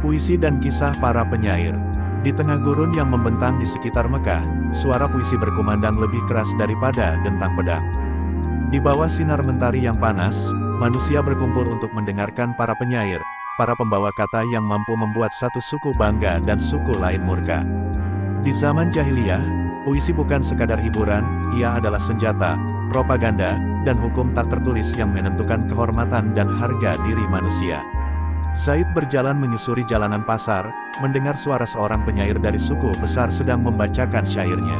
Puisi dan kisah para penyair. Di tengah gurun yang membentang di sekitar Mekah, suara puisi berkumandang lebih keras daripada dentang pedang. Di bawah sinar mentari yang panas, manusia berkumpul untuk mendengarkan para penyair, para pembawa kata yang mampu membuat satu suku bangga dan suku lain murka. Di zaman jahiliyah, puisi bukan sekadar hiburan, ia adalah senjata, propaganda, dan hukum tak tertulis yang menentukan kehormatan dan harga diri manusia. Said berjalan menyusuri jalanan pasar, mendengar suara seorang penyair dari suku besar sedang membacakan syairnya.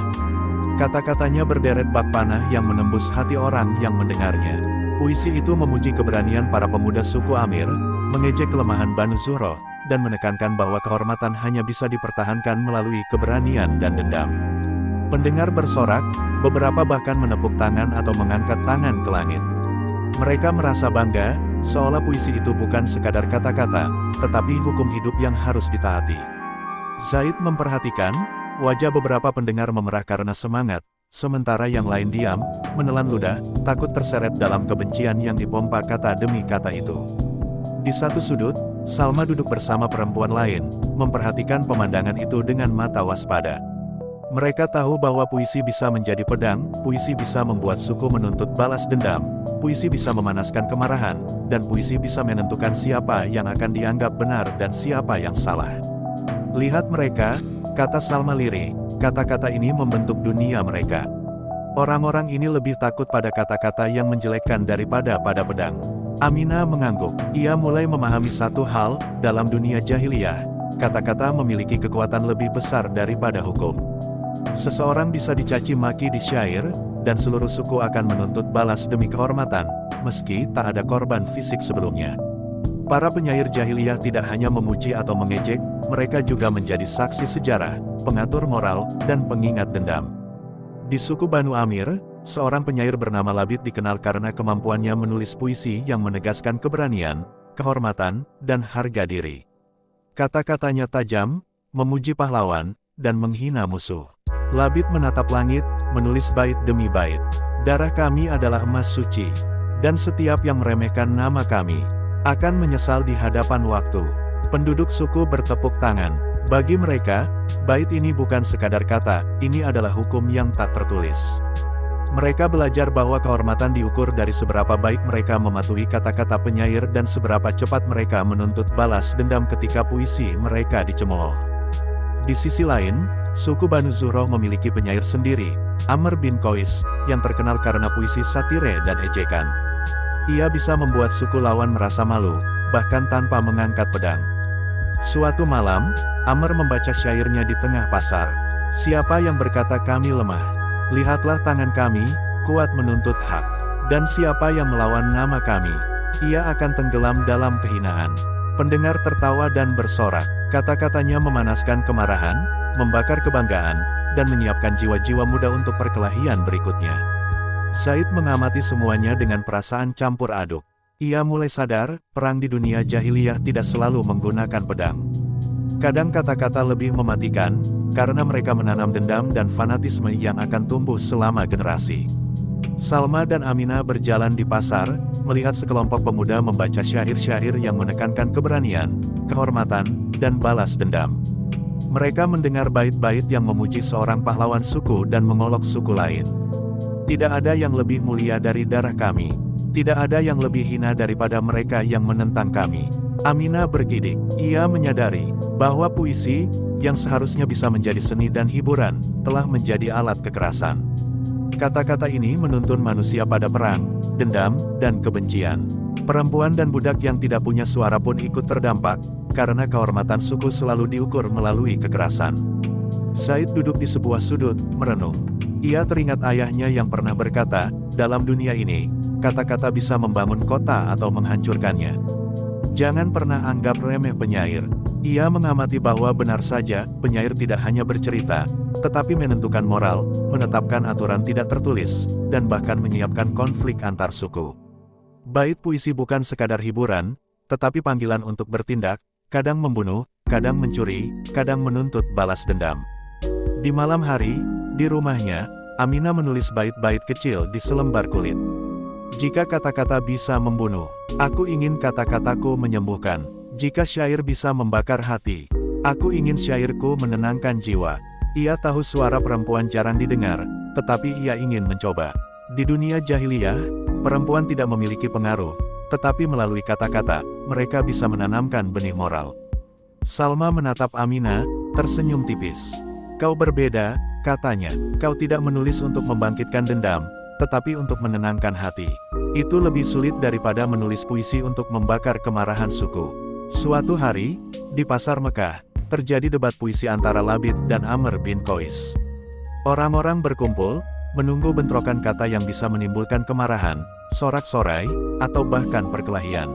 Kata-katanya berderet bak panah yang menembus hati orang yang mendengarnya. Puisi itu memuji keberanian para pemuda suku Amir, mengejek kelemahan Banu Zuhroh, dan menekankan bahwa kehormatan hanya bisa dipertahankan melalui keberanian dan dendam. Pendengar bersorak, beberapa bahkan menepuk tangan atau mengangkat tangan ke langit. Mereka merasa bangga, seolah puisi itu bukan sekadar kata-kata, tetapi hukum hidup yang harus ditaati. Zaid memperhatikan, wajah beberapa pendengar memerah karena semangat, sementara yang lain diam, menelan ludah, takut terseret dalam kebencian yang dipompa kata demi kata itu. Di satu sudut, Salma duduk bersama perempuan lain, memperhatikan pemandangan itu dengan mata waspada. Mereka tahu bahwa puisi bisa menjadi pedang, puisi bisa membuat suku menuntut balas dendam, puisi bisa memanaskan kemarahan, dan puisi bisa menentukan siapa yang akan dianggap benar dan siapa yang salah. Lihat mereka, kata Salma lirih, kata-kata ini membentuk dunia mereka. Orang-orang ini lebih takut pada kata-kata yang menjelekkan daripada pada pedang. Aminah mengangguk, ia mulai memahami satu hal, dalam dunia jahiliyah, kata-kata memiliki kekuatan lebih besar daripada hukum. Seseorang bisa dicaci maki di syair, dan seluruh suku akan menuntut balas demi kehormatan, meski tak ada korban fisik sebelumnya. Para penyair jahiliyah tidak hanya memuji atau mengejek, mereka juga menjadi saksi sejarah, pengatur moral, dan pengingat dendam. Di suku Banu Amir, seorang penyair bernama Labid dikenal karena kemampuannya menulis puisi yang menegaskan keberanian, kehormatan, dan harga diri. Kata-katanya tajam, memuji pahlawan, dan menghina musuh. Labid menatap langit, menulis bait demi bait. Darah kami adalah emas suci, dan setiap yang meremehkan nama kami, akan menyesal di hadapan waktu. Penduduk suku bertepuk tangan. Bagi mereka, bait ini bukan sekadar kata, ini adalah hukum yang tak tertulis. Mereka belajar bahwa kehormatan diukur dari seberapa baik mereka mematuhi kata-kata penyair dan seberapa cepat mereka menuntut balas dendam ketika puisi mereka dicemooh. Di sisi lain, suku Banu Zuhroh memiliki penyair sendiri, Amr bin Qais, yang terkenal karena puisi satire dan ejekan. Ia bisa membuat suku lawan merasa malu, bahkan tanpa mengangkat pedang. Suatu malam, Amr membaca syairnya di tengah pasar. Siapa yang berkata kami lemah? Lihatlah tangan kami, kuat menuntut hak. Dan siapa yang melawan nama kami? Ia akan tenggelam dalam kehinaan. Pendengar tertawa dan bersorak. Kata-katanya memanaskan kemarahan, membakar kebanggaan, dan menyiapkan jiwa-jiwa muda untuk perkelahian berikutnya. Zaid mengamati semuanya dengan perasaan campur aduk. Ia mulai sadar, perang di dunia jahiliyah tidak selalu menggunakan pedang. Kadang kata-kata lebih mematikan, karena mereka menanam dendam dan fanatisme yang akan tumbuh selama generasi. Salma dan Aminah berjalan di pasar, melihat sekelompok pemuda membaca syair-syair yang menekankan keberanian, kehormatan, dan balas dendam. Mereka mendengar bait-bait yang memuji seorang pahlawan suku dan mengolok suku lain. Tidak ada yang lebih mulia dari darah kami. Tidak ada yang lebih hina daripada mereka yang menentang kami. Aminah bergidik. Ia menyadari bahwa puisi, yang seharusnya bisa menjadi seni dan hiburan, telah menjadi alat kekerasan. Kata-kata ini menuntun manusia pada perang, dendam, dan kebencian. Perempuan dan budak yang tidak punya suara pun ikut terdampak, karena kehormatan suku selalu diukur melalui kekerasan. Zaid duduk di sebuah sudut, merenung. Ia teringat ayahnya yang pernah berkata, dalam dunia ini, kata-kata bisa membangun kota atau menghancurkannya. Jangan pernah anggap remeh penyair. Ia mengamati bahwa benar saja, penyair tidak hanya bercerita, tetapi menentukan moral, menetapkan aturan tidak tertulis, dan bahkan menyiapkan konflik antar suku. Bait puisi bukan sekadar hiburan, tetapi panggilan untuk bertindak, kadang membunuh, kadang mencuri, kadang menuntut balas dendam. Di malam hari, di rumahnya, Aminah menulis bait-bait kecil di selembar kulit. Jika kata-kata bisa membunuh, aku ingin kata-kataku menyembuhkan. Jika syair bisa membakar hati, aku ingin syairku menenangkan jiwa. Ia tahu suara perempuan jarang didengar, tetapi ia ingin mencoba. Di dunia jahiliyah, perempuan tidak memiliki pengaruh, tetapi melalui kata-kata, mereka bisa menanamkan benih moral. Salma menatap Aminah, tersenyum tipis. Kau berbeda, katanya. Kau tidak menulis untuk membangkitkan dendam, tetapi untuk menenangkan hati. Itu lebih sulit daripada menulis puisi untuk membakar kemarahan suku. Suatu hari, di pasar Mekah, terjadi debat puisi antara Labid dan Amr bin Qais. Orang-orang berkumpul, menunggu bentrokan kata yang bisa menimbulkan kemarahan, sorak-sorai, atau bahkan perkelahian.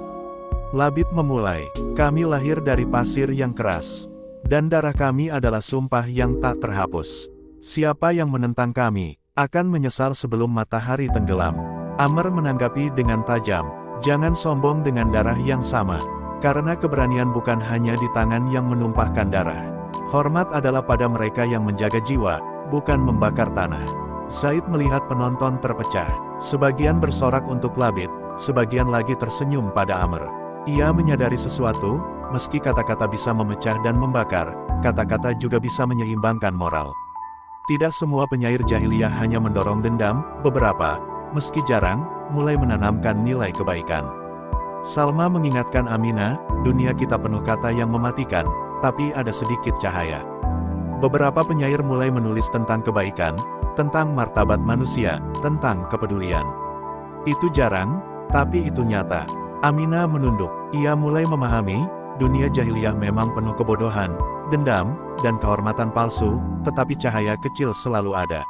Labid memulai, kami lahir dari pasir yang keras, dan darah kami adalah sumpah yang tak terhapus. Siapa yang menentang kami, akan menyesal sebelum matahari tenggelam. Amr menanggapi dengan tajam, jangan sombong dengan darah yang sama. Karena keberanian bukan hanya di tangan yang menumpahkan darah. Hormat adalah pada mereka yang menjaga jiwa, bukan membakar tanah. Zaid melihat penonton terpecah. Sebagian bersorak untuk Labid, sebagian lagi tersenyum pada Amr. Ia menyadari sesuatu, meski kata-kata bisa memecah dan membakar, kata-kata juga bisa menyeimbangkan moral. Tidak semua penyair jahiliyah hanya mendorong dendam, beberapa, meski jarang, mulai menanamkan nilai kebaikan. Salma mengingatkan Aminah, dunia kita penuh kata yang mematikan, tapi ada sedikit cahaya. Beberapa penyair mulai menulis tentang kebaikan, tentang martabat manusia, tentang kepedulian. Itu jarang, tapi itu nyata. Aminah menunduk, ia mulai memahami, dunia jahiliyah memang penuh kebodohan, dendam, dan kehormatan palsu, tetapi cahaya kecil selalu ada.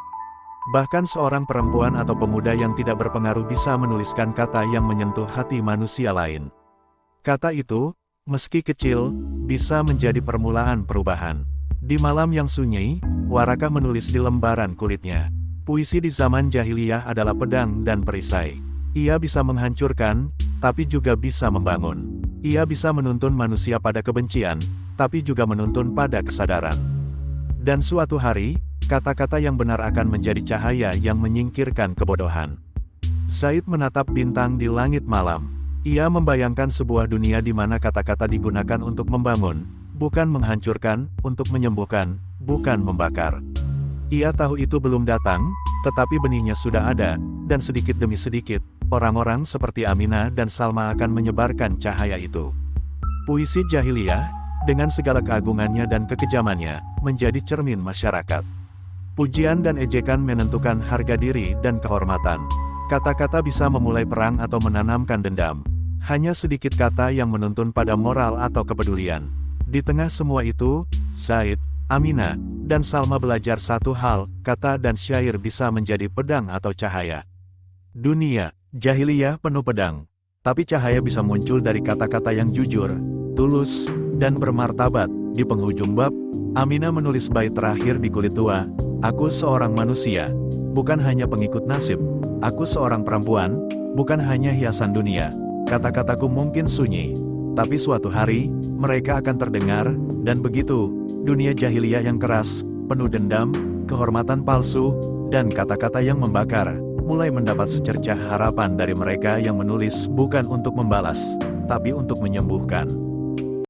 Bahkan seorang perempuan atau pemuda yang tidak berpengaruh bisa menuliskan kata yang menyentuh hati manusia lain. Kata itu, meski kecil, bisa menjadi permulaan perubahan. Di malam yang sunyi, Waraka menulis di lembaran kulitnya. Puisi di zaman jahiliyah adalah pedang dan perisai. Ia bisa menghancurkan, tapi juga bisa membangun. Ia bisa menuntun manusia pada kebencian, tapi juga menuntun pada kesadaran. Dan suatu hari, kata-kata yang benar akan menjadi cahaya yang menyingkirkan kebodohan. Zaid menatap bintang di langit malam. Ia membayangkan sebuah dunia di mana kata-kata digunakan untuk membangun, bukan menghancurkan, untuk menyembuhkan, bukan membakar. Ia tahu itu belum datang, tetapi benihnya sudah ada, dan sedikit demi sedikit, orang-orang seperti Aminah dan Salma akan menyebarkan cahaya itu. Puisi jahiliyah, dengan segala keagungannya dan kekejamannya, menjadi cermin masyarakat. Pujian dan ejekan menentukan harga diri dan kehormatan. Kata-kata bisa memulai perang atau menanamkan dendam. Hanya sedikit kata yang menuntun pada moral atau kepedulian. Di tengah semua itu, Zaid, Aminah, dan Salma belajar satu hal, kata dan syair bisa menjadi pedang atau cahaya. Dunia jahiliyah penuh pedang, tapi cahaya bisa muncul dari kata-kata yang jujur, tulus, dan bermartabat. Di penghujung bab, Aminah menulis bait terakhir di kulit tua, aku seorang manusia, bukan hanya pengikut nasib. Aku seorang perempuan, bukan hanya hiasan dunia. Kata-kataku mungkin sunyi, tapi suatu hari, mereka akan terdengar, dan begitu, dunia jahiliyah yang keras, penuh dendam, kehormatan palsu, dan kata-kata yang membakar, mulai mendapat secercah harapan dari mereka yang menulis bukan untuk membalas, tapi untuk menyembuhkan.